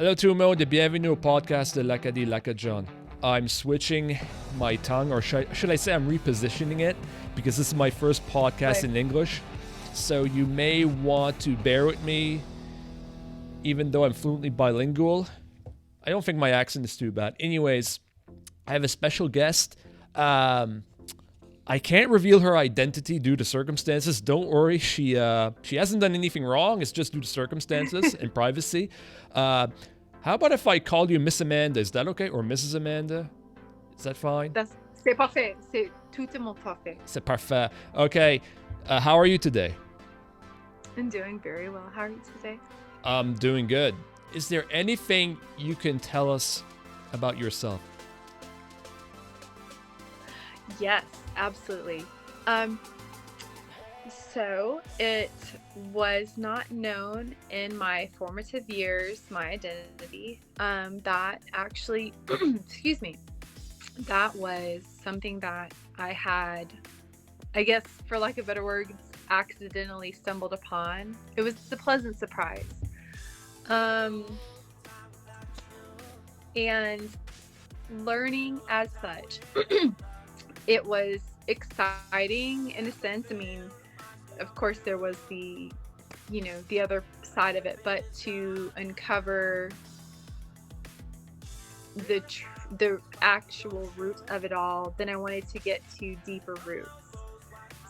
Hello tout le monde et bienvenue au podcast de l'Acadie l'Acadian. I'm switching my tongue, or should I say I'm repositioning it, because this is my first podcast in English. So you may want to bear with me, even though I'm fluently bilingual. I don't think my accent is too bad. Anyways, I have a special guest. I can't reveal her identity due to circumstances. Don't worry, she hasn't done anything wrong. It's just due to circumstances and privacy. How about if I call you Miss Amanda? Is that okay? Or Mrs. Amanda? Is that fine? C'est parfait. C'est tout parfait. C'est parfait. Okay. How are you today? I'm doing very well. How are you today? I'm doing good. Is there anything you can tell us about yourself? Yes, absolutely. So it was not known in my formative years, my identity. That actually, excuse me, that was something that I had, I guess, for lack of better words, accidentally stumbled upon. It was a pleasant surprise. And learning as such, it was exciting in a sense. I mean, of course there was the other side of it, but to uncover the actual root of it all, then I wanted to get to deeper roots.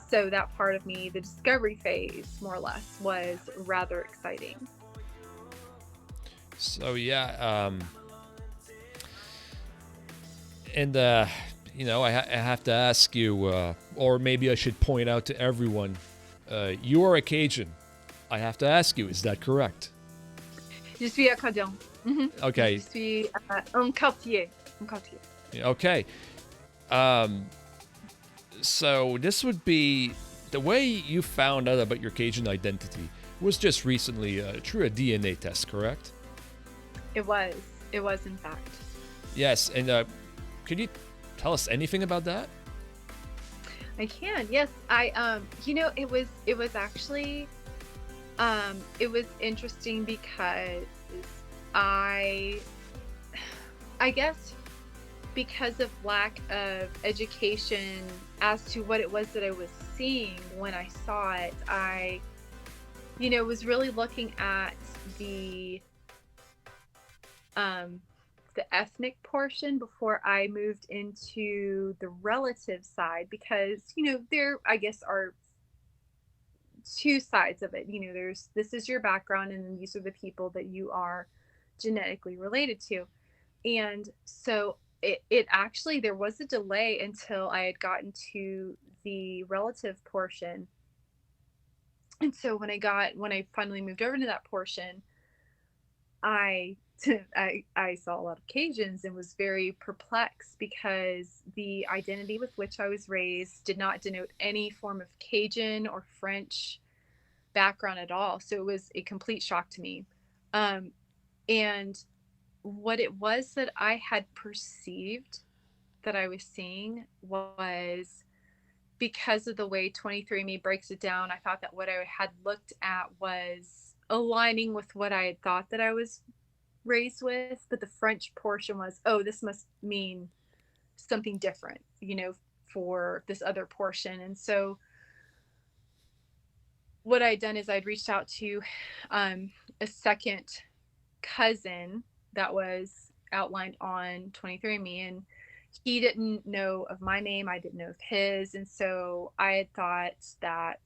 So that part of me, the discovery phase, more or less, was rather exciting. So yeah, and I have to ask you, or maybe I should point out to everyone, you are a Cajun. I have to ask you, is that correct? Je suis Acadien. Okay. Je suis un quartier. Okay. So this would be the way you found out about your Cajun identity was just recently through a DNA test, correct? It was in fact. Yes, and could you tell us anything about that? I can. Yes, it was actually it was interesting because I guess because of lack of education as to what it was that I was seeing when I saw it, I was really looking at the ethnic portion before I moved into the relative side, because there, I guess, are two sides of it. This is your background, and then these are the people that you are genetically related to. And so it actually, there was a delay until I had gotten to the relative portion. And so when I finally moved over to that portion, I saw a lot of Cajuns and was very perplexed because the identity with which I was raised did not denote any form of Cajun or French background at all. So it was a complete shock to me. And what it was that I had perceived that I was seeing was, because of the way 23andMe breaks it down, I thought that what I had looked at was aligning with what I had thought that I was raised with, but the French portion was, oh, this must mean something different, for this other portion. And so what I'd done is I'd reached out to a second cousin that was outlined on 23andMe, and he didn't know of my name, I didn't know of his. And so I had thought that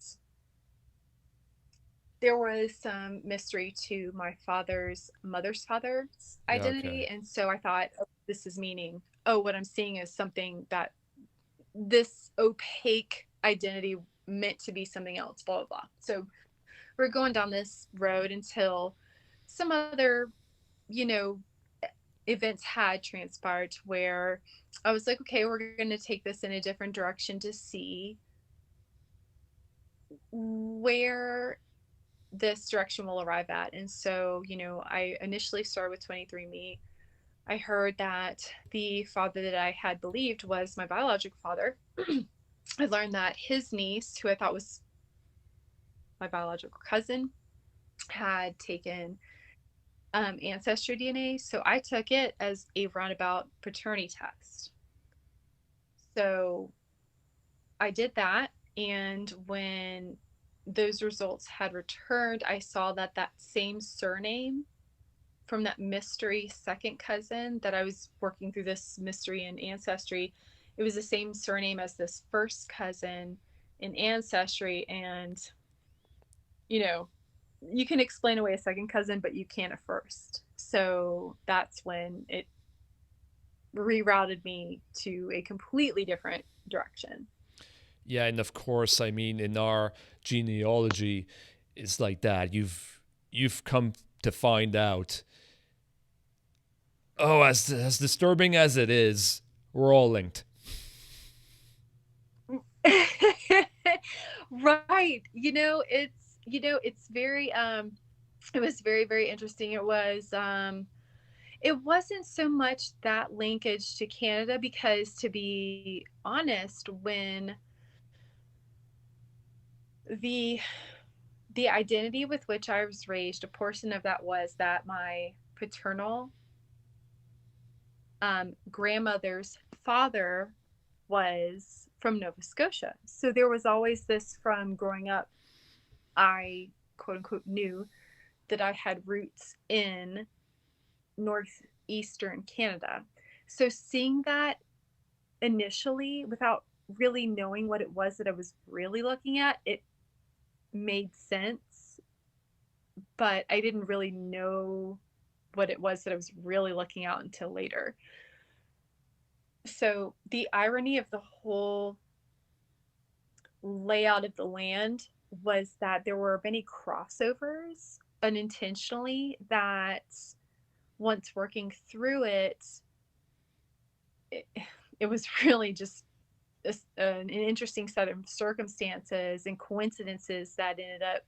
there was some mystery to my mother's father's identity. Okay. And so I thought, oh, this is meaning, what I'm seeing is something that this opaque identity meant to be something else, blah, blah, blah. So we're going down this road until some other, events had transpired to where I was like, okay, we're going to take this in a different direction to see where this direction will arrive at. And so, I initially started with 23andMe. I heard that the father that I had believed was my biological father. I learned that his niece, who I thought was my biological cousin, had taken ancestry DNA. So I took it as a roundabout paternity test. So I did that. And when those results had returned, I saw that that same surname from that mystery second cousin that I was working through this mystery in ancestry, it was the same surname as this first cousin in ancestry. And, you know, you can explain away a second cousin, but you can't a first. So that's when it rerouted me to a completely different direction. Yeah, and of course, I mean, in our genealogy, it's like that. You've come to find out. Oh, as disturbing as it is, we're all linked. Right. It's very it was very, very interesting. It wasn't so much that linkage to Canada because, to be honest, when the the identity with which I was raised, a portion of that was that my paternal grandmother's father was from Nova Scotia. So there was always this from growing up. I quote unquote knew that I had roots in northeastern Canada. So seeing that initially without really knowing what it was that I was really looking at, it made sense, but I didn't really know what it was that I was really looking at until later. So the irony of the whole layout of the land was that there were many crossovers unintentionally that once working through it, it was really just an interesting set of circumstances and coincidences that ended up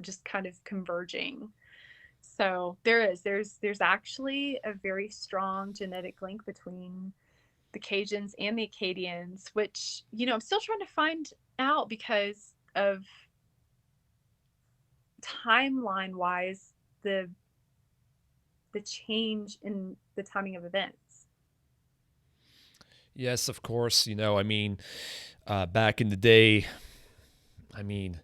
just kind of converging. So there's actually a very strong genetic link between the Cajuns and the Acadians, which, I'm still trying to find out because of timeline wise the change in the timing of events. Yes, of course. I mean, back in the day, I mean,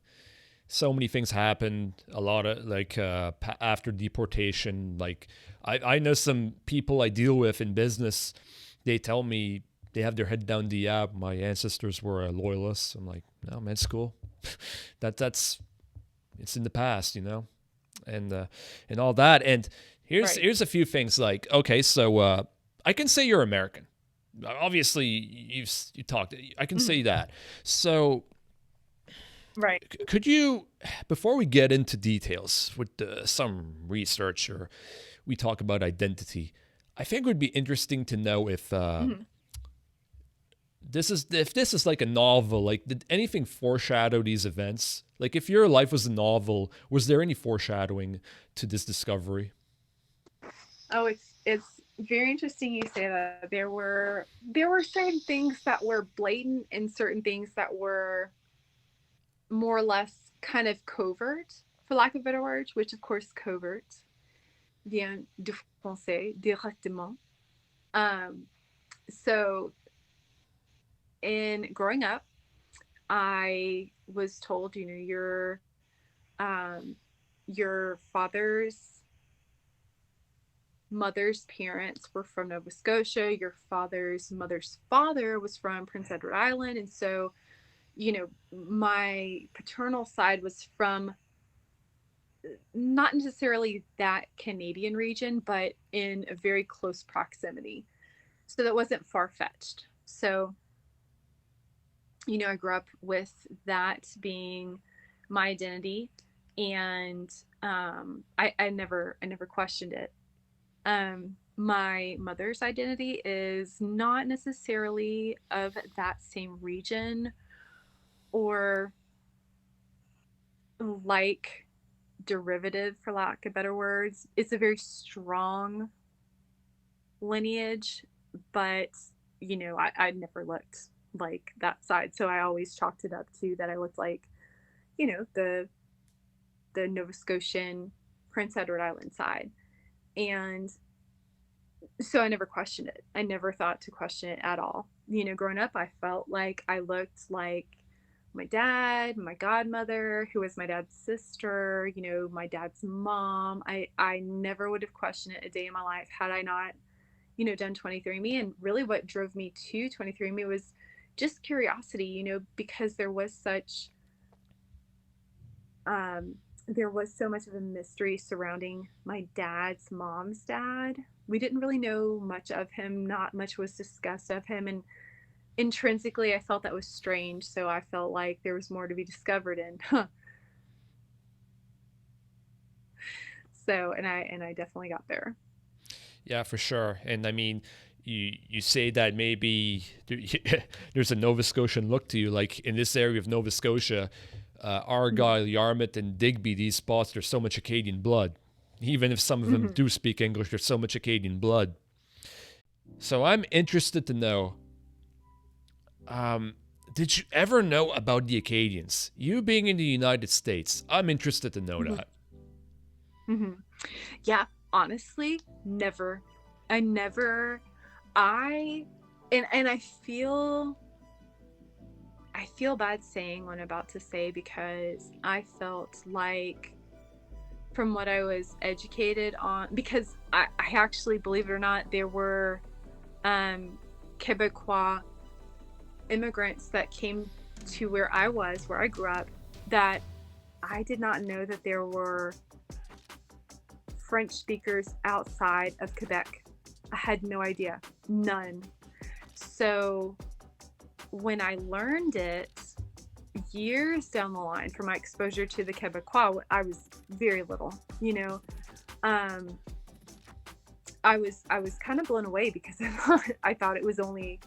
so many things happened. A lot of like after deportation. Like I know some people I deal with in business. They tell me they have their head down the app. My ancestors were loyalists. I'm like, no, man, it's cool. That's it's in the past, and all that. And Right. here's a few things. Like, okay, so I can say you're American. Obviously, you talked. I can say that. So Right. could you, before we get into details with some research or we talk about identity, I think it would be interesting to know if Mm-hmm. this is like a novel. Like, did anything foreshadow these events? Like, if your life was a novel, was there any foreshadowing to this discovery? Oh, it's very interesting you say that. There were certain things that were blatant and certain things that were more or less kind of covert, for lack of a better word, which of course covert vient du français directement. Um, so in growing up, I was told, um, your father's mother's parents were from Nova Scotia. Your father's mother's father was from Prince Edward Island. And so, my paternal side was from not necessarily that Canadian region, but in a very close proximity. So that wasn't far fetched. So, I grew up with that being my identity, and I never questioned it. My mother's identity is not necessarily of that same region or like derivative, for lack of better words. It's a very strong lineage, but I never looked like that side. So I always chalked it up to that I looked like, the Nova Scotian Prince Edward Island side. And so I never questioned it. I never thought to question it at all. You know, growing up, I felt like I looked like my dad, my godmother, who was my dad's sister, you know, my dad's mom. I never would have questioned it a day in my life had I not, you know, done 23andMe. And really what drove me to 23andMe was just curiosity, you know, because there was so much of a mystery surrounding my dad's mom's dad. We didn't really know much of him. Not much was discussed of him. And intrinsically, I felt that was strange. So I felt like there was more to be discovered. And so, and I definitely got there. Yeah, for sure. And I mean, you say that maybe there's a Nova Scotian look to you, like in this area of Nova Scotia, Argyll, Yarmouth, and Digby, these spots, there's so much Acadian blood. Even if some of them do speak English, there's so much Acadian blood. So I'm interested to know, did you ever know about the Acadians? You being in the United States, I'm interested to know that. Yeah, honestly, never. And I feel bad saying what I'm about to say because I felt like from what I was educated on, because I actually, believe it or not, there were Quebecois immigrants that came to where I grew up, that I did not know that there were French speakers outside of Quebec. I had no idea. None. So when I learned it years down the line from my exposure to the Quebecois, I was very little, you know. I was kind of blown away because I thought it was only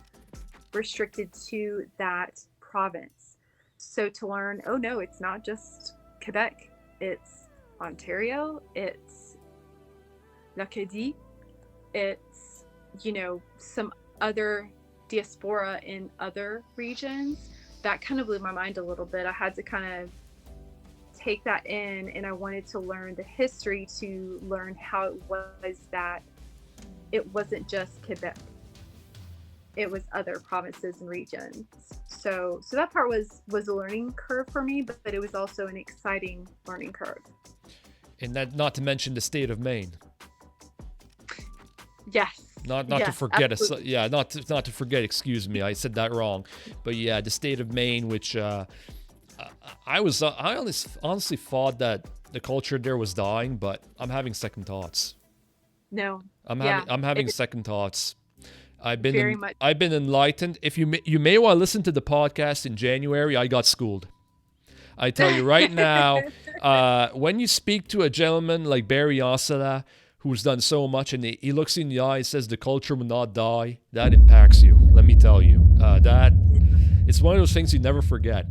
restricted to that province. So to learn, oh no, it's not just Quebec, it's Ontario, it's l'Acadie, it's, you know, some other diaspora in other regions. That kind of blew my mind a little bit. I had to kind of take that in, and I wanted to learn the history to learn how it was that it wasn't just Quebec, it was other provinces and regions. So that part was a learning curve for me, but it was also an exciting learning curve. And that, not to mention the state of Maine. Yes. Not yes, to forget absolutely. not to forget, excuse me, I said that wrong. But yeah, the state of Maine, which I honestly thought that the culture there was dying, but I'm having second thoughts. No. I'm having second thoughts. I've been very much. I've been enlightened. If you may want to listen to the podcast in January, I got schooled. I tell you right now, when you speak to a gentleman like Barry Osala, who's done so much, and he looks in the eye and says the culture will not die, that impacts you. Let me tell you, that it's one of those things you never forget.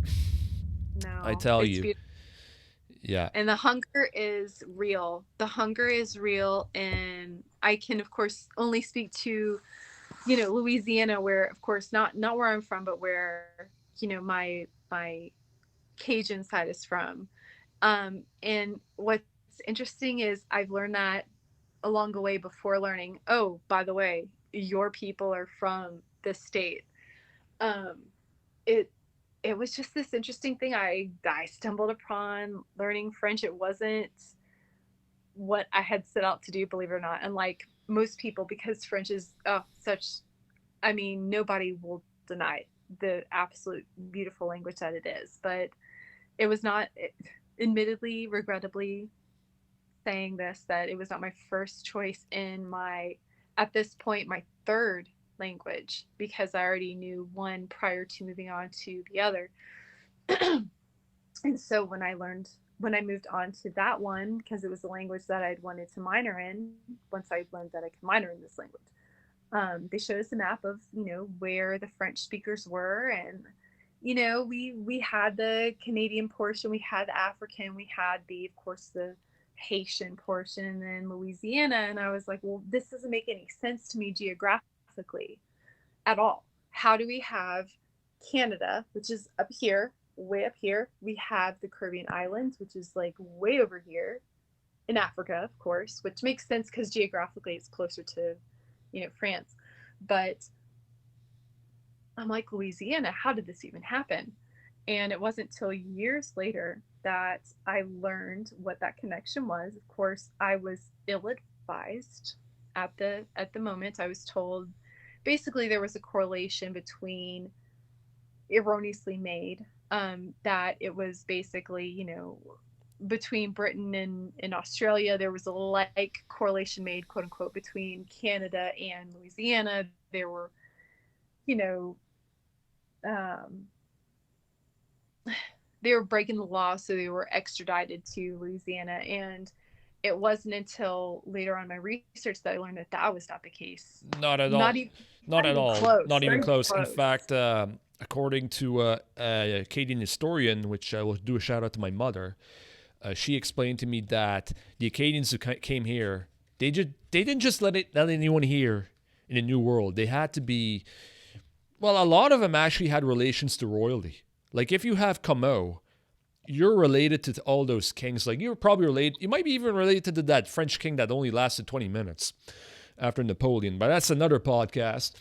No, I tell you. Beautiful. Yeah. And the hunger is real. And I can, of course, only speak to, you know, Louisiana, where, of course, not where I'm from, but where, you know, my Cajun side is from. And what's interesting is I've learned that along the way before learning, oh, by the way, your people are from this state. It was just this interesting thing I stumbled upon learning French. It wasn't what I had set out to do, believe it or not. Unlike most people, because French is I mean, nobody will deny the absolute beautiful language that it is. But it was not, admittedly, regrettably saying this, that it was not my first choice at this point, my third language, because I already knew one prior to moving on to the other. And so when I moved on to that one, because it was the language that I'd wanted to minor in, once I learned that I could minor in this language, they showed us a map of, you know, where the French speakers were. And, you know, we had the Canadian portion, we had the African, we had of course, the Haitian portion, and then Louisiana. And I was like, well, this doesn't make any sense to me geographically at all. How do we have Canada, which is up here, way up here? We have the Caribbean islands, which is like way over here. in Africa, of course, which makes sense because geographically it's closer to, France. But I'm like, Louisiana, how did this even happen? And it wasn't till years later that I learned what that connection was. Of course, I was ill-advised at the moment. I was told basically there was a correlation between, erroneously made, that it was basically, between Britain and Australia, there was a like correlation made, quote unquote, between Canada and Louisiana. There were, they were breaking the law, so they were extradited to Louisiana. And it wasn't until later on in my research that I learned that that was not the case. Not at all. Not at all. Close. Not even close. Close. In fact, according to a Acadian historian, which I will do a shout out to my mother, she explained to me that the Acadians who came here, they didn't just let anyone here in the New World. They had to be, well, a lot of them actually had relations to royalty. Like if you have Como, you're related to all those kings. Like you're probably related. You might be even related to that French king that only lasted 20 minutes after Napoleon. But that's another podcast.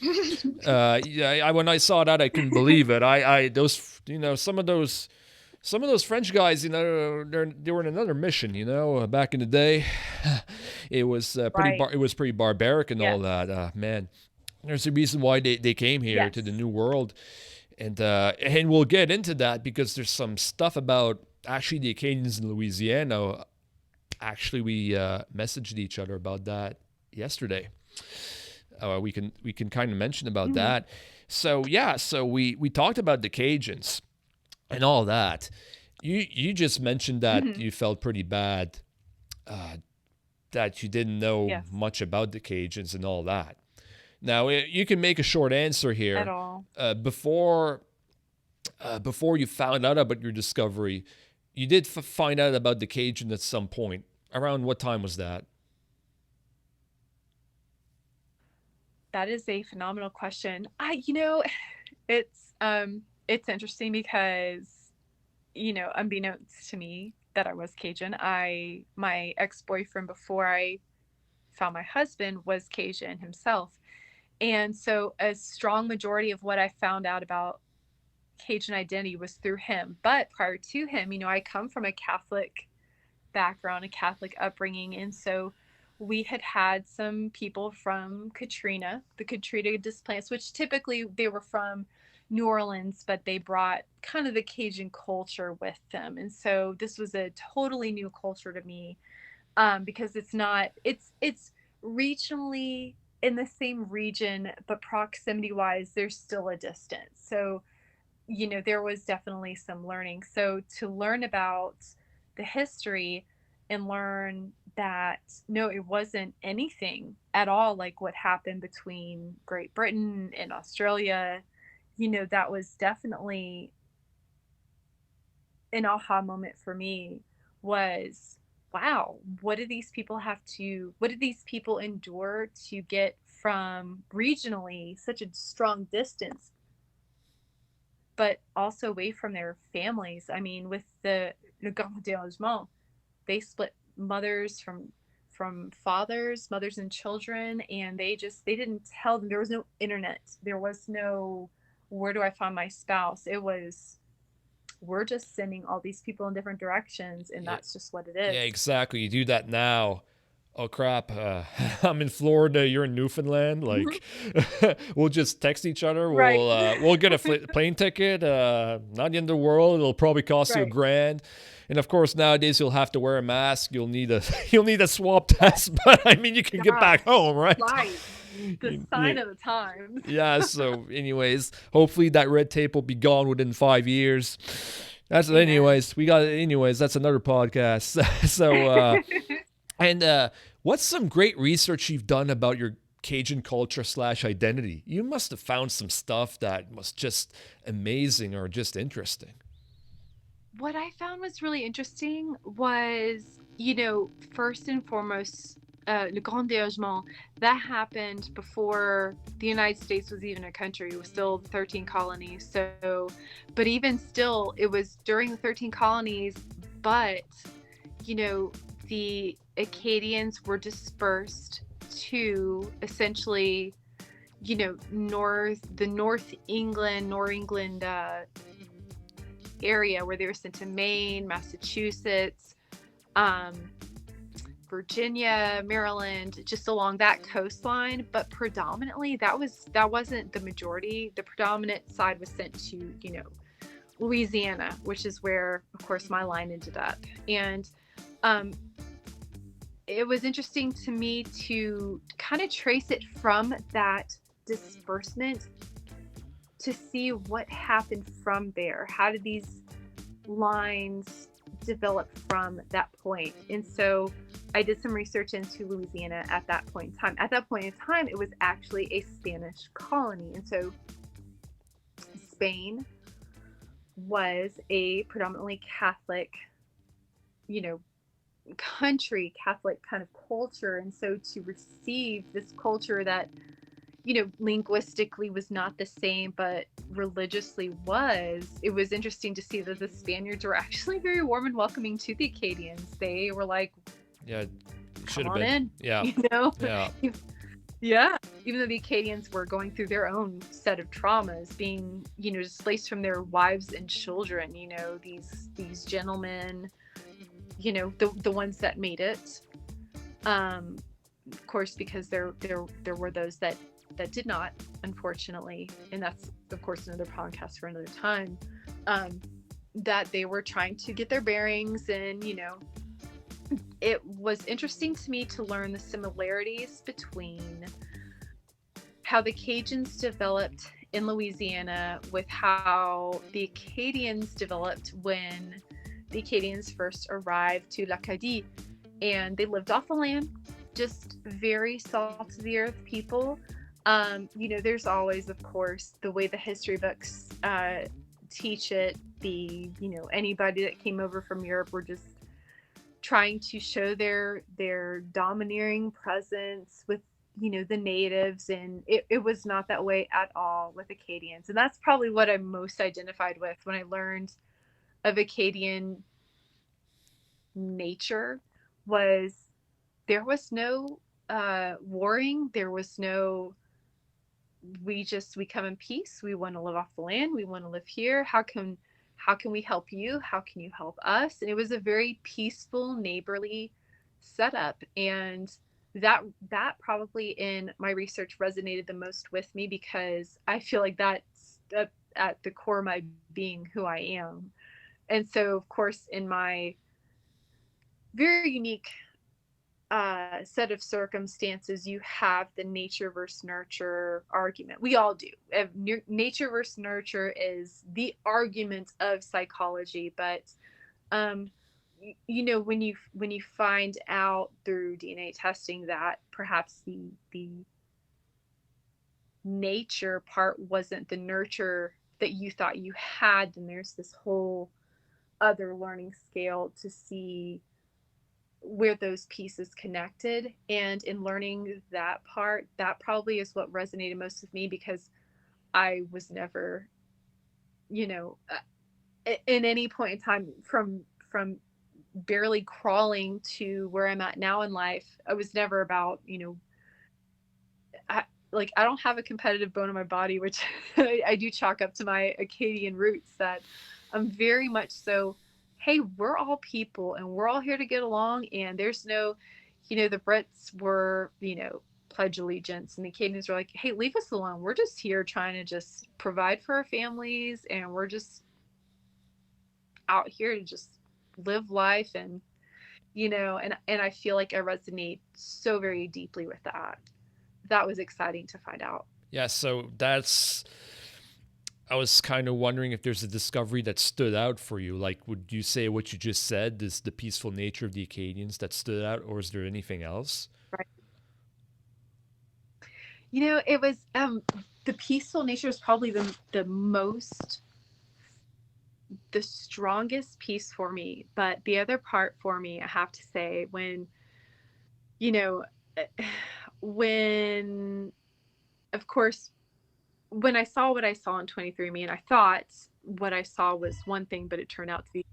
When I saw that, I couldn't believe it. Some of those French guys, they were in another mission. Back in the day, it was pretty barbaric and all that. Man, there's a reason why they came here to the New World. And we'll get into that because there's some stuff about actually the Acadians in Louisiana. Actually, we messaged each other about that yesterday. We can kind of mention about that. So we talked about the Cajuns and all that. You just mentioned that you felt pretty bad that you didn't know much about the Cajuns and all that. Now, you can make a short answer here. At all. Before you found out about your discovery, you did find out about the Cajun at some point. Around what time was that? That is a phenomenal question. It's interesting because, unbeknownst to me that I was Cajun, my ex-boyfriend before I found my husband was Cajun himself. And so a strong majority of what I found out about Cajun identity was through him. But prior to him, I come from a Catholic background, a Catholic upbringing. And so we had some people from the Katrina displacements, which typically they were from New Orleans, but they brought kind of the Cajun culture with them. And so this was a totally new culture to me, because it's regionally in the same region, but proximity wise, there's still a distance. So, there was definitely some learning. So to learn about the history and learn that, no, it wasn't anything at all like what happened between Great Britain and Australia, that was definitely an aha moment for me. Was, wow, what did these people endure to get from regionally such a strong distance, but also away from their families? I mean, with the déménagement, they split mothers from fathers, mothers and children, and they didn't tell them. There was no internet. There was no, where do I find my spouse? It was, we're just sending all these people in different directions, and that's just what it is. Yeah, exactly. You do that now. Oh crap! I'm in Florida. You're in Newfoundland. Like, we'll just text each other. We'll get a plane ticket. Not the end of the world. It'll probably cost you $1,000. And of course, nowadays you'll have to wear a mask. You'll need a swab test. But I mean, you can get back home, right? Right. The sign of the times. Yeah. So, anyways, hopefully that red tape will be gone within 5 years. That's another podcast. So. And what's some great research you've done about your Cajun culture / identity? You must have found some stuff that was just amazing or just interesting. What I found was really interesting was, first and foremost, le grand déménagement, that happened before the United States was even a country. It was still 13 colonies. So, but even still, it was during the 13 colonies, but, the Acadians were dispersed to essentially, the North England area, where they were sent to Maine, Massachusetts, Virginia, Maryland, just along that coastline. But predominantly that wasn't the majority. The predominant side was sent to, Louisiana, which is where, of course, my line ended up. And it was interesting to me to kind of trace it from that disbursement to see what happened from there. How did these lines develop from that point? And so I did some research into Louisiana at that point in time. At that point in time, it was actually a Spanish colony. And so Spain was a predominantly Catholic, country, Catholic kind of culture. And so to receive this culture that, linguistically was not the same, but religiously was, it was interesting to see that the Spaniards were actually very warm and welcoming to the Acadians. They were like, yeah, should come have on been. in, Yeah. Yeah. Yeah. Even though the Acadians were going through their own set of traumas, being, displaced from their wives and children, these gentlemen, the ones that made it. Of course, because there were those that did not, unfortunately, and that's of course another podcast for another time, that they were trying to get their bearings. And it was interesting to me to learn the similarities between how the Cajuns developed in Louisiana with how the Acadians developed when the Acadians first arrived to Acadie, and they lived off the land, just very salt of the earth people. There's always, of course, the way the history books teach it, anybody that came over from Europe were just trying to show their domineering presence with, the natives. And it was not that way at all with Acadians. And that's probably what I'm most identified with when I learned of Acadian nature. Was there was no warring, there was no we come in peace, we want to live off the land, we want to live here, how can we help you, how can you help us? And it was a very peaceful, neighborly setup. And that probably in my research resonated the most with me, because I feel like that's at the core of my being, who I am. And so, of course, in my very unique set of circumstances, you have the nature versus nurture argument. We all do. Nature versus nurture is the argument of psychology. But when you find out through DNA testing that perhaps the nature part wasn't the nurture that you thought you had, then there's this whole other learning scale to see where those pieces connected. And in learning that part, that probably is what resonated most with me, because I was never, in any point in time, from barely crawling to where I'm at now in life, I was never about, I don't have a competitive bone in my body, which I do chalk up to my Acadian roots, that I'm very much so, hey, we're all people and we're all here to get along. And there's no, the Brits were, pledge allegiance, and the Acadians were like, hey, leave us alone. We're just here trying to just provide for our families, and we're just out here to just live life. And, and I feel like I resonate so very deeply with that. That was exciting to find out. Yeah, so I was kind of wondering if there's a discovery that stood out for you. Like, would you say what you just said is the peaceful nature of the Acadians that stood out, or is there anything else? Right. It was the peaceful nature is probably the strongest piece for me. But the other part for me, I have to say, when of course, when I saw what I saw on 23andMe, and I thought what I saw was one thing, but it turned out to be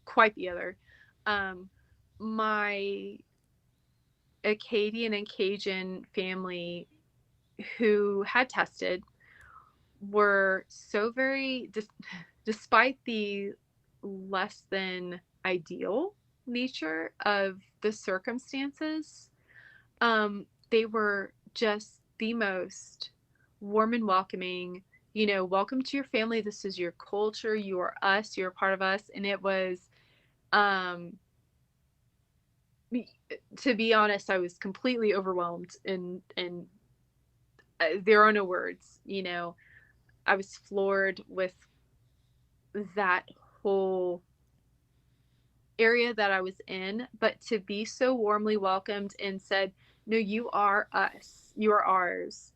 quite the other. my Acadian and Cajun family who had tested were so very, despite the less than ideal nature of the circumstances, they were just the most warm and welcoming. Welcome to your family. This is your culture. You are us. You're a part of us. And it was, um, to be honest, I was completely overwhelmed, and there are no words. I was floored with that whole area that I was in, but to be so warmly welcomed and said, "No, you are us. You are ours."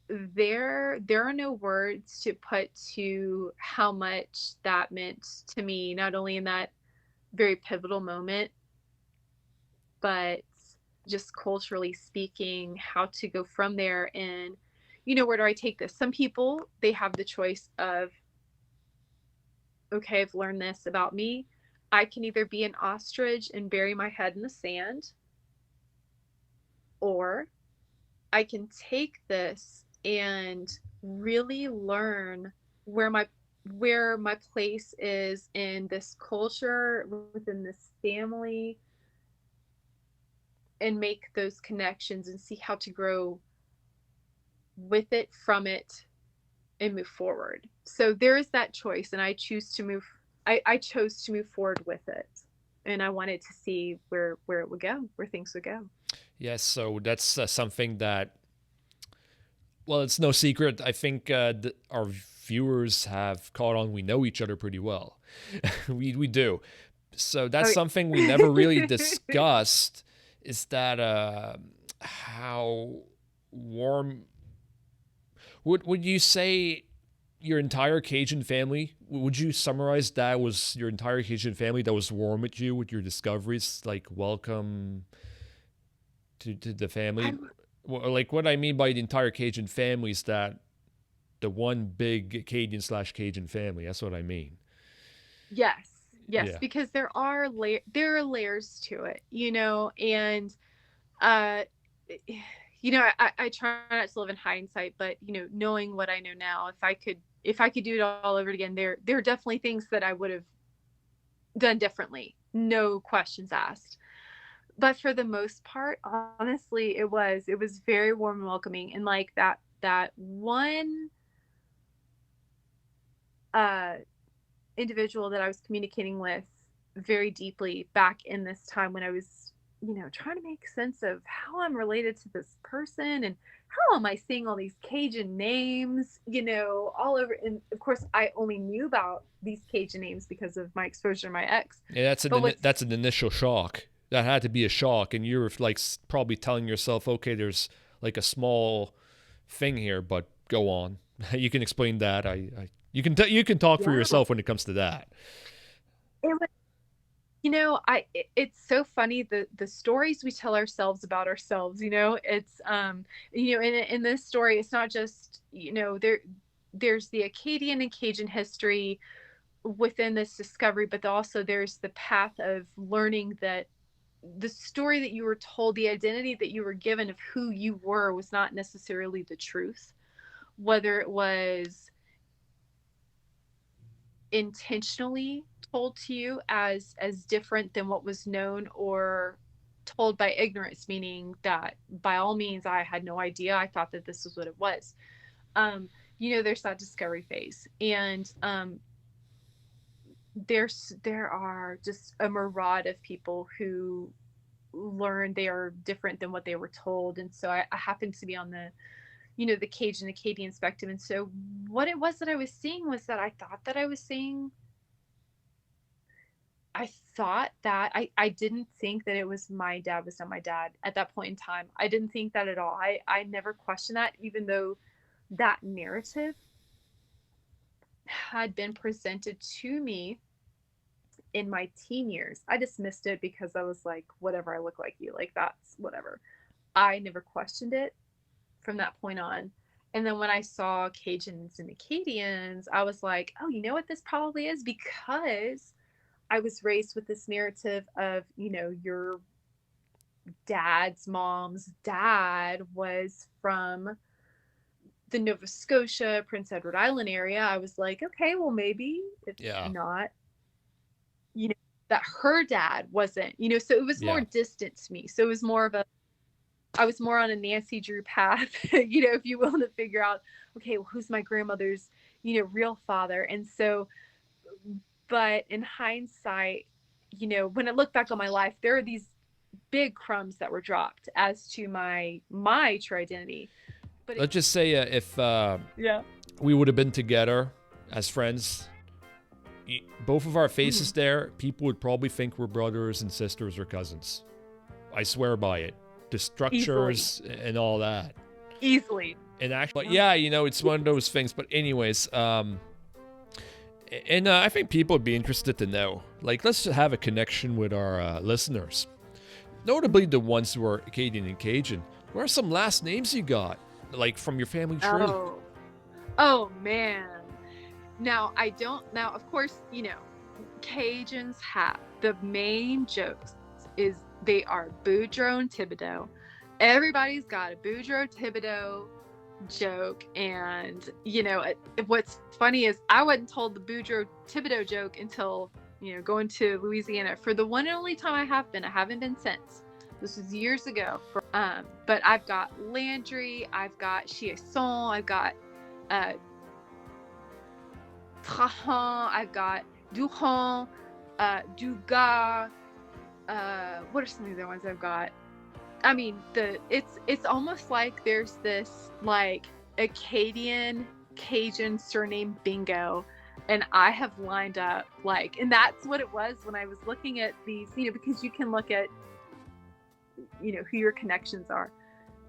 There are no words to put to how much that meant to me, not only in that very pivotal moment, but just culturally speaking, how to go from there. And where do I take this? Some people, they have the choice of, okay, I've learned this about me. I can either be an ostrich and bury my head in the sand, or I can take this and really learn where my place is in this culture, within this family, and make those connections and see how to grow with it, from it, and move forward. So there is that choice, and I chose to move forward with it, and I wanted to see where it would go, where things would go. Yes, so that's something that, well, it's no secret. I think our viewers have caught on. We know each other pretty well. We do. So that's something we never really discussed. Is that how warm would you say your entire Cajun family? Would you summarize that was your entire Cajun family that was warm with you with your discoveries, like welcome to the family? Like what I mean by the entire Cajun family is that the one big Acadian / Cajun family. That's what I mean. Yes, yes, Yeah. because there are layers to it, and uh, I try not to live in hindsight, but knowing what I know now, if I could do it all over again, there are definitely things that I would have done differently, no questions asked. But for the most part, honestly, it was very warm and welcoming, and like that one uh individual that I was communicating with very deeply back in this time when I was, trying to make sense of how I'm related to this person, and how am I seeing all these Cajun names, all over. And of course, I only knew about these Cajun names because of my exposure to my ex. Yeah, But what's that's an initial shock. That had to be a shock, and you're like probably telling yourself, okay, there's like a small thing here, but go on. You can explain that. You can talk for Yeah, yourself when it comes to that. it was, it's so funny, the stories we tell ourselves about ourselves. It's in this story, it's not just, there's the Acadian and Cajun history within this discovery, but also there's the path of learning that the story that you were told, the identity that you were given of who you were, was not necessarily the truth, whether it was intentionally told to you as different than what was known, or told by ignorance, meaning that by all means I had no idea, I thought that this was what it was. There's that discovery phase, and there are just a myriad of people who learn they are different than what they were told. And so I happened to be on the Cajun Acadian spectrum. And so what it was that I was seeing was that I thought that I was seeing, I thought that I didn't think that it was my dad was not my dad at that point in time. I didn't think that at all. I never questioned that, even though that narrative had been presented to me in my teen years. I dismissed it because I was like, whatever, I look like you. Like, that's whatever. I never questioned it from that point on. And then when I saw Cajuns and Acadians, I was like, oh, you know what this probably is? Because I was raised with this narrative of, your dad's mom's dad was from the Nova Scotia, Prince Edward Island area. I was like, okay, well, maybe it's Yeah. not, that her dad wasn't, so it was more Yeah. distant to me. So it was more of I was more on a Nancy Drew path, if you will, to figure out, okay, well, who's my grandmother's, real father. And so, but in hindsight, when I look back on my life, there are these big crumbs that were dropped as to my true identity. But Let's just say if yeah, we would have been together as friends, both of our faces there, people would probably think we're brothers and sisters or cousins. I swear by it. The structures and all that. Easily. And actually, yeah, it's one of those things. But anyways, and I think people would be interested to know. Like, let's have a connection with our listeners. Notably the ones who are Acadian and Cajun. What are some last names you got? Like, from your family tree? Oh man. Now, of course, Cajuns have the main jokes is they are Boudreaux and Thibodeau. Everybody's got a Boudreaux Thibodeau joke. And, what's funny is I wasn't told the Boudreaux Thibodeau joke until, going to Louisiana for the one and only time I have been. I haven't been since. This was years ago. But I've got Landry, I've got Chiasson, I've got Trahan, I've got Duhon, Dugas. What are some of the other ones I've got? I mean, it's almost like there's this like Acadian Cajun surname bingo, and I have lined up and that's what it was when I was looking at these, because you can look at, who your connections are,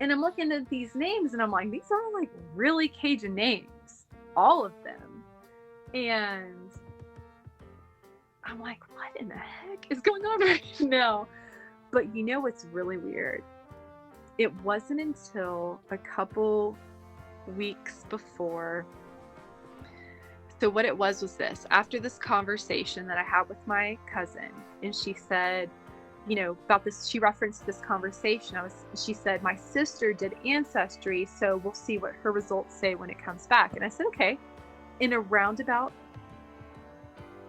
and I'm looking at these names and I'm like, these are like really Cajun names, all of them, and I'm like, what in the heck is going on right now? But what's really weird? It wasn't until a couple weeks before. So what it was this. After this conversation that I had with my cousin, and she said, about this, she referenced this conversation. She said, my sister did Ancestry, so we'll see what her results say when it comes back. And I said, okay. In a roundabout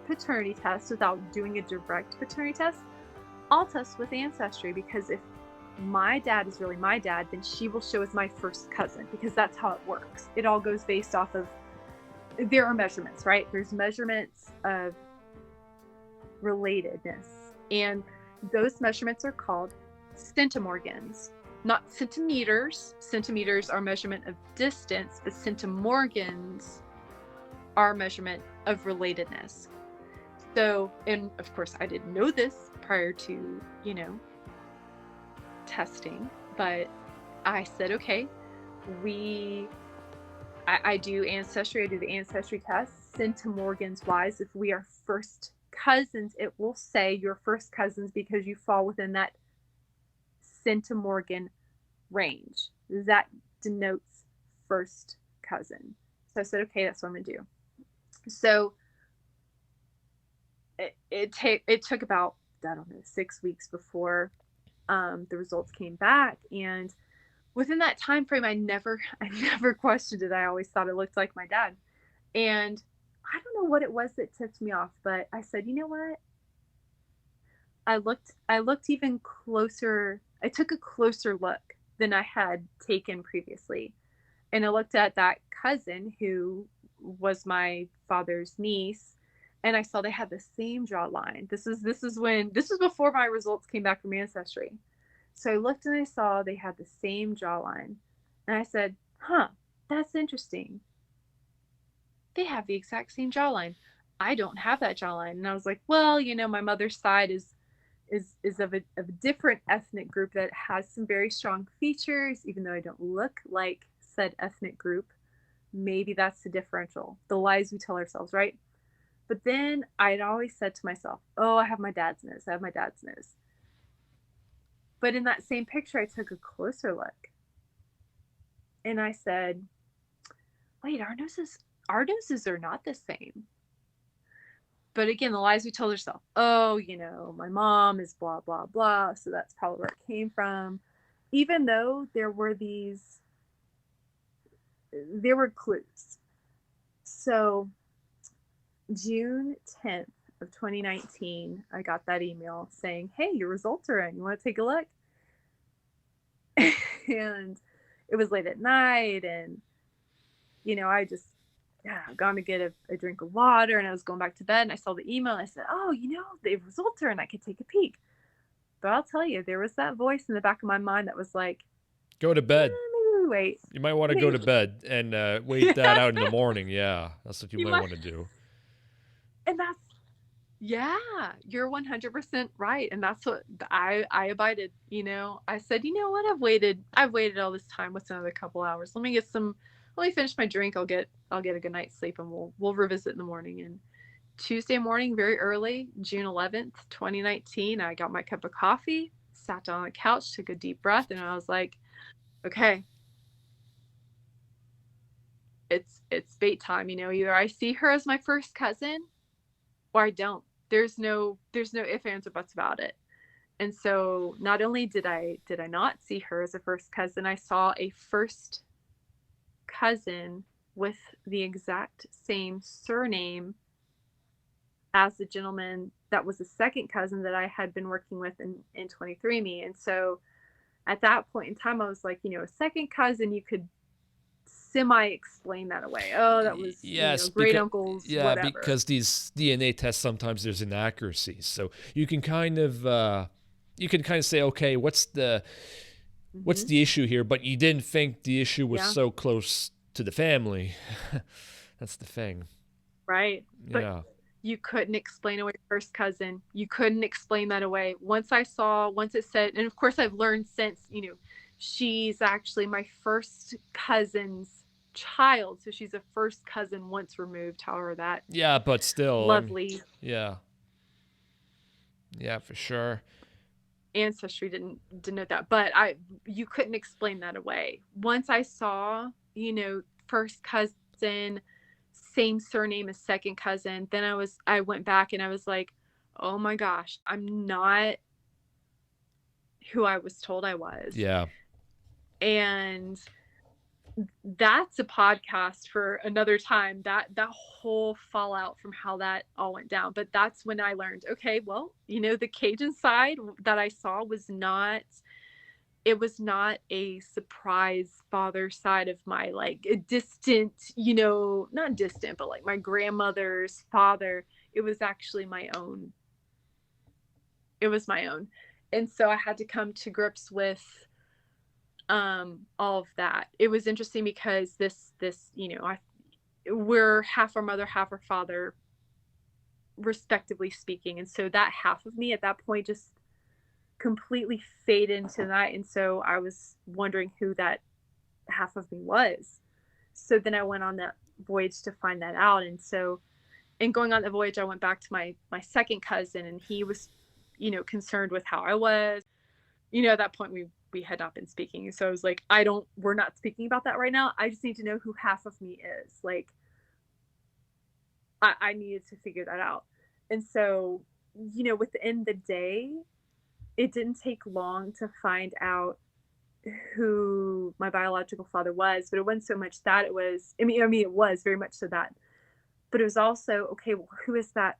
paternity test, without doing a direct paternity test, I'll test with Ancestry, because if my dad is really my dad, then she will show as my first cousin, because that's how it works. It all goes based off of, there are measurements, right? There's measurements of relatedness, and those measurements are called centimorgans, not centimeters. Centimeters are measurement of distance, but centimorgans are measurement of relatedness. So, and of course I didn't know this prior to, testing, but I said, okay, I do Ancestry, I do the Ancestry test, centimorgans wise. If we are first cousins, it will say you're first cousins because you fall within that centimorgan range. That denotes first cousin. So I said, okay, that's what I'm gonna do. So it took about, I don't know, 6 weeks before the results came back, and within that time frame, I never questioned it. I always thought it looked like my dad, and I don't know what it was that tipped me off, but I said, you know what? I looked even closer. I took a closer look than I had taken previously, and I looked at that cousin who was my father's niece, and I saw they had the same jawline. This was before my results came back from Ancestry. So I looked and I saw they had the same jawline, and I said, huh, that's interesting. They have the exact same jawline. I don't have that jawline. And I was like, well, my mother's side is of a different ethnic group that has some very strong features, even though I don't look like said ethnic group. Maybe that's the differential, the lies we tell ourselves, right? But then I'd always said to myself, oh, I have my dad's nose. I have my dad's nose. But in that same picture, I took a closer look, and I said, wait, our noses are not the same. but again, the lies we told ourselves, oh, my mom is blah, blah, blah. So that's probably where it came from. Even though there were clues. So June 10th of 2019, I got that email saying, hey, your results are in. You want to take a look? And it was late at night, and, I just gone to get a drink of water, and I was going back to bed, and I saw the email, and I said, oh, the results are in. I could take a peek. But I'll tell you, there was that voice in the back of my mind that was like, Go to bed. maybe we wait. You might want to go to bed and wait that out in the morning. Yeah, that's what you might want to do. And that's, you're 100% right. And that's what I abided. I said, you know what? I've waited all this time. What's another couple hours? Let me finish my drink. I'll get a good night's sleep, and we'll revisit in the morning. And Tuesday morning, very early, June 11th, 2019, I got my cup of coffee, sat down on the couch, took a deep breath, and I was like, okay, it's fate time. Either I see her as my first cousin or I don't. There's no ifs, ands, or buts about it. And so not only did I not see her as a first cousin, I saw a first cousin with the exact same surname as the gentleman that was a second cousin that I had been working with in 23andMe. And so at that point in time, I was like, a second cousin, you could semi-explain that away. Oh, that was great uncles. Yeah, whatever. Because these DNA tests, sometimes there's inaccuracies, so you can kind of say, okay, what's the issue here? But you didn't think the issue was so close to the family. That's the thing, right? But yeah. You couldn't explain away first cousin. You couldn't explain that away. Once it said, and of course I've learned since, she's actually my first cousin's child. So she's a first cousin once removed, however that. Yeah, but still. Lovely. Yeah, for sure. Ancestry didn't denote that, but you couldn't explain that away. Once I saw, first cousin, same surname as second cousin, then I went back and I was like, oh my gosh, I'm not who I was told I was. Yeah. And that's a podcast for another time, that whole fallout from how that all went down. But that's when I learned, okay, well, the Cajun side that I saw was not a surprise father side of my, like, a distant, not distant, but like my grandmother's father. It was actually my own. And so I had to come to grips with all of that. It was interesting because this we're half our mother, half our father, respectively speaking. And so that half of me at that point just completely fade into the night. And so I was wondering who that half of me was. So then I went on that voyage to find that out. And so in going on the voyage, I went back to my second cousin, and he was, concerned with how I was. At that point we had not been speaking. So I was like, we're not speaking about that right now. I just need to know who half of me is. Like, I needed to figure that out. And so, within the day, it didn't take long to find out who my biological father was, but it wasn't so much that. It was, it was very much so that, but it was also, okay, well, who is that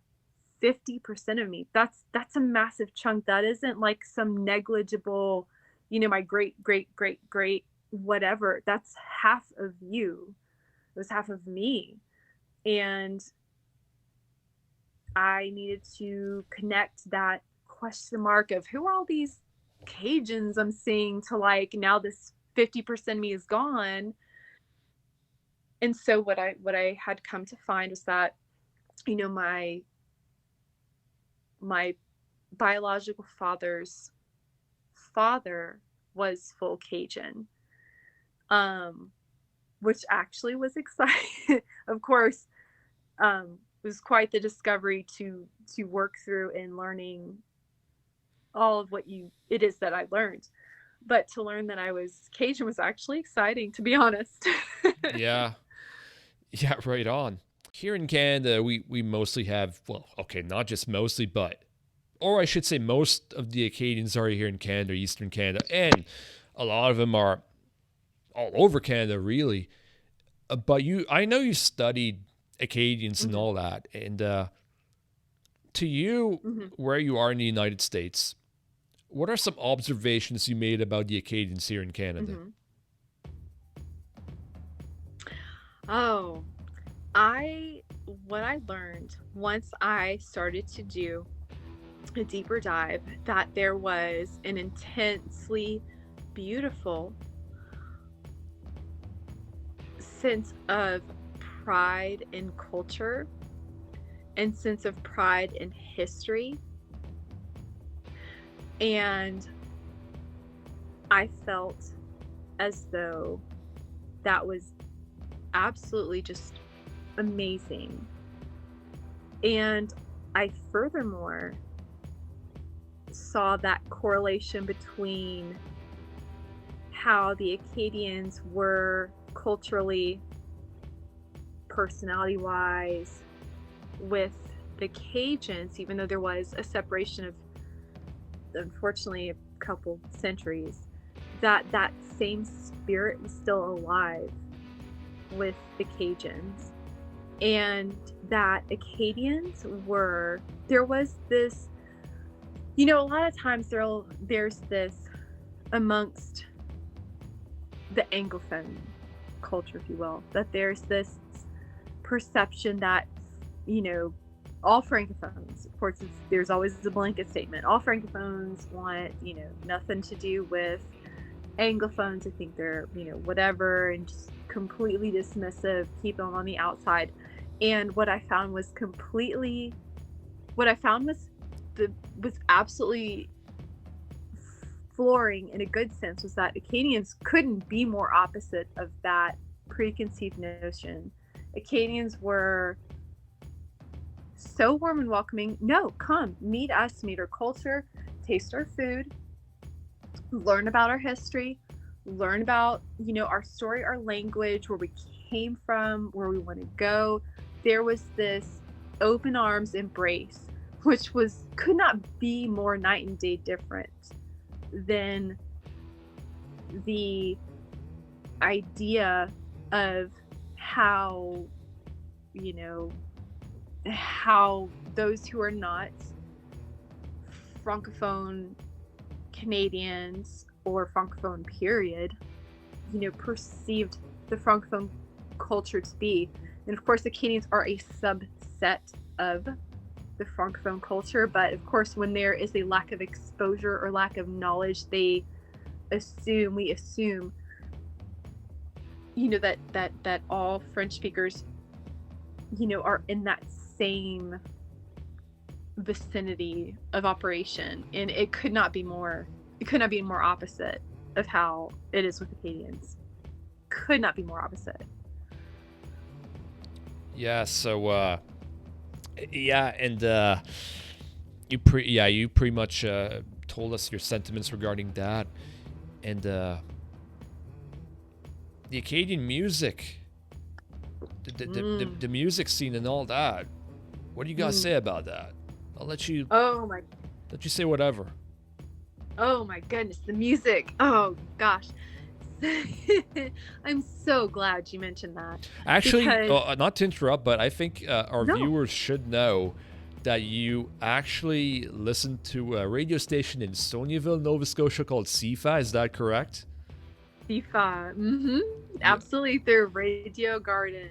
50% of me? That's a massive chunk. That isn't like some negligible, my great whatever. That's half of you. It was half of me. And I needed to connect that question mark of who are all these Cajuns I'm seeing to, like, now this 50% of me is gone. And so what I had come to find was that, my biological father's father was full Cajun, which actually was exciting. Of course, it was quite the discovery to work through in learning all of what it is that I learned. But to learn that I was Cajun was actually exciting, to be honest. Yeah, right on. Here in Canada, we mostly have, well, okay, not just mostly, but, or I should say most of the Acadians are here in Canada, Eastern Canada, and a lot of them are all over Canada, really. But I know you studied Acadians and Hmm. all that, and to you, Hmm. where you are in the United States, what are some observations you made about the Acadians here in Canada? Hmm. Oh, I what I learned once I started to do a deeper dive, that there was an intensely beautiful sense of pride in culture and sense of pride in history. And I felt as though that was absolutely just amazing. And I furthermore saw that correlation between how the Acadians were culturally, personality wise, with the Cajuns, even though there was a separation of, unfortunately, a couple centuries, that same spirit was still alive with the Cajuns. And that Acadians were, there was this, a lot of times there's this amongst the Anglophone culture, if you will, that there's this perception that, all francophones, of course, there's always a blanket statement. All francophones want, nothing to do with Anglophones. I think they're, whatever, and just completely dismissive, keep them on the outside. And what I found was was absolutely flooring in a good sense, was that Acadians couldn't be more opposite of that preconceived notion. Acadians were so warm and welcoming. No, come, meet us, meet our culture, taste our food, learn about our history, learn about, our story, our language, where we came from, where we want to go. There was this open arms embrace, which could not be more night and day different than the idea of how, how those who are not francophone Canadians or francophone period, perceived the francophone culture to be. And of course, Acadians are a subset of the francophone culture, but of course, when there is a lack of exposure or lack of knowledge, we assume, that all French speakers, are in that same vicinity of operation, and it could not be more opposite of how it is with Acadians. Could not be more opposite. Yeah, so yeah, and you pretty much told us your sentiments regarding that, and the Acadian music, the music scene and all that. What do you guys say about that? I'll let you Oh say whatever. my goodness, the music. Oh gosh. I'm so glad you mentioned that. Actually, Because not to interrupt, but I think our no. viewers should know that you actually listen to a radio station in Sonyaville, Nova Scotia called CFA. Is that correct? FIFA. Yeah, Absolutely, through Radio Garden.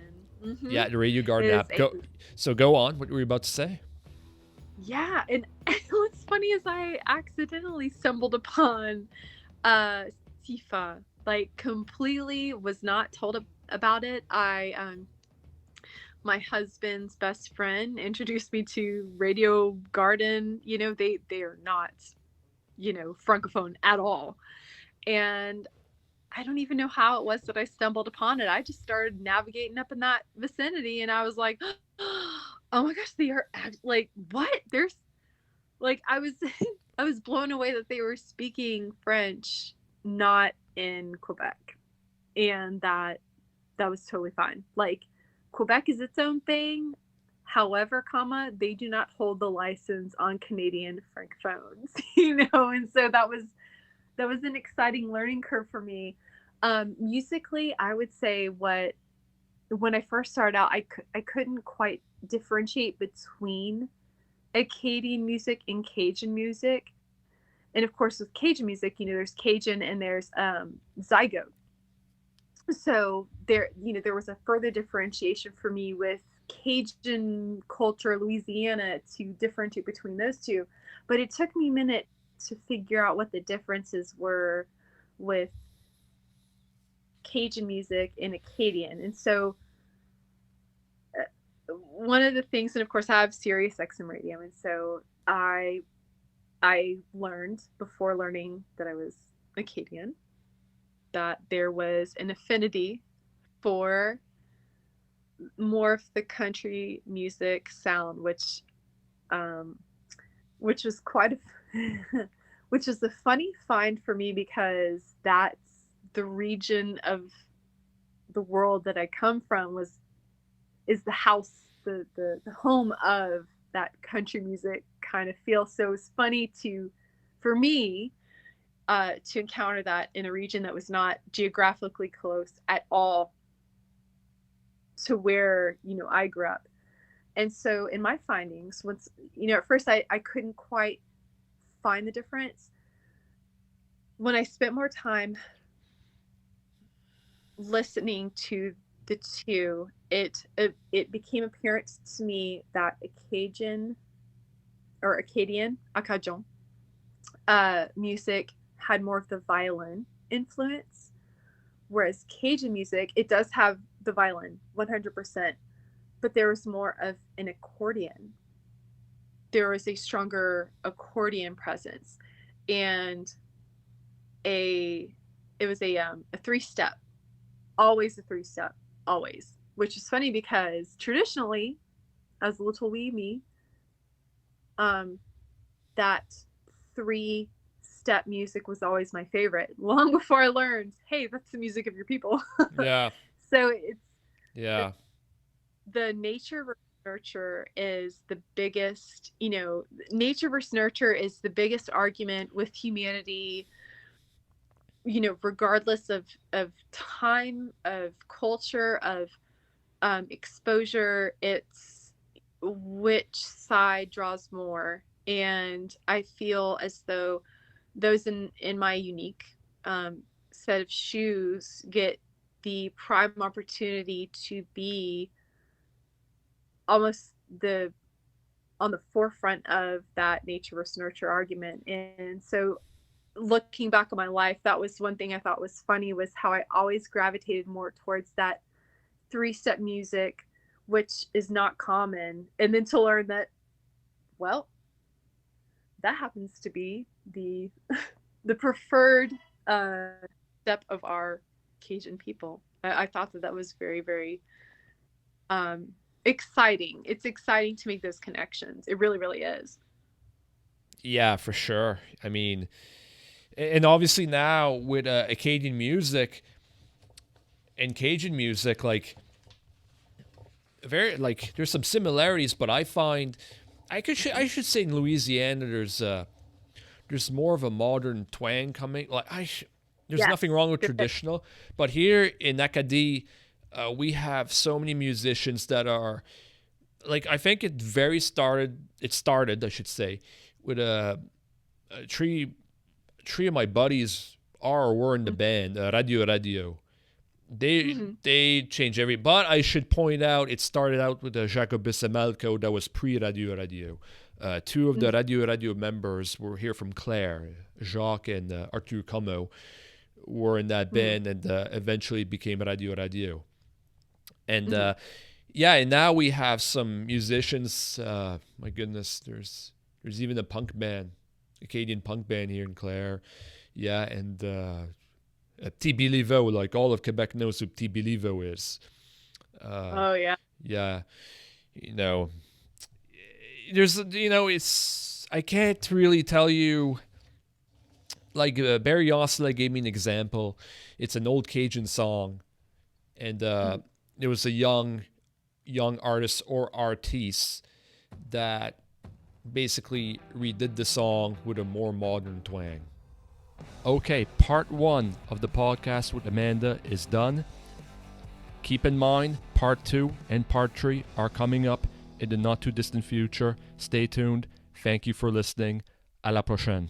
yeah, the Radio Garden Is app. a Go on. What were you about to say? Yeah, and what's funny is I accidentally stumbled upon Sifa. Like, completely was not told about it. My husband's best friend introduced me to Radio Garden. They are not, francophone at all. And I don't even know how it was that I stumbled upon it. I just started navigating up in that vicinity, and I was like, oh my gosh, they are like, what? There's like, I was I was blown away that they were speaking French not in Quebec, and that was totally fine. Like, Quebec is its own thing. However, comma, they do not hold the license on Canadian francophones, and so that was an exciting learning curve for me. Musically, I would say when I first started out, I couldn't quite differentiate between Acadian music and Cajun music. And of course, with Cajun music, there's Cajun and there's zygote. So there was a further differentiation for me with Cajun culture, Louisiana, to differentiate between those two. But it took me a minute to figure out what the differences were with Cajun music and Acadian. And so one of the things, and of course I have Sirius XM radio, and so I learned before learning that I was Acadian that there was an affinity for more of the country music sound, which was which is a funny find for me, because that's the region of the world that I come from is the house, the home of that country music kind of feel. So it's funny for me to encounter that in a region that was not geographically close at all to where I grew up. And so in my findings, once at first I couldn't quite find the difference. When I spent more time listening to the two, it became apparent to me that Acadian Acadian music had more of the violin influence, whereas Cajun music, it does have the violin 100%, but there was more of an accordion. There was a stronger accordion presence, and it was a 3-step, always a 3-step, always, which is funny because traditionally, as little wee me, that 3-step music was always my favorite, long before I learned, hey, that's the music of your people. Yeah. So it's the nature versus nurture is the biggest, nature versus nurture is the biggest argument with humanity, regardless of time, of culture, of exposure. It's which side draws more. And I feel as though those in my unique set of shoes get the prime opportunity to be almost on the forefront of that nature versus nurture argument. And so looking back on my life, that was one thing I thought was funny, was how I always gravitated more towards that 3-step music, which is not common. And then to learn that, well, that happens to be the preferred step of our Cajun people. I thought that was very, very exciting. It's exciting to make those connections. It really, really is. Yeah, for sure. I mean, and obviously now with Acadian music and Cajun music, like there's some similarities, but I find I should say in Louisiana there's more of a modern twang coming. There's nothing wrong with traditional, but here in Acadie, we have so many musicians that are I think it started, I should say, with a three of my buddies were in the band, Radio. They change but I should point out, it started out with Jacobus Amalco that was pre-Radio. Two of the Radio members were here from Clare, Jacques and Arthur Como were in that band, and eventually became Radio. And and now we have some musicians. My goodness, there's even a punk band, Acadian punk band here in Clare. Yeah, and Petit Béliveau, like all of Quebec knows who Petit Béliveau is. Oh yeah. Yeah, there's it's, I can't really tell you. Like Barry Osler gave me an example. It's an old Cajun song, and it was a young young artists or artistes that basically redid the song with a more modern twang. Okay, part 1 of the podcast with Amanda is done. Keep in mind, part 2 and part 3 are coming up in the not too distant future. Stay tuned. Thank you for listening. À la prochaine.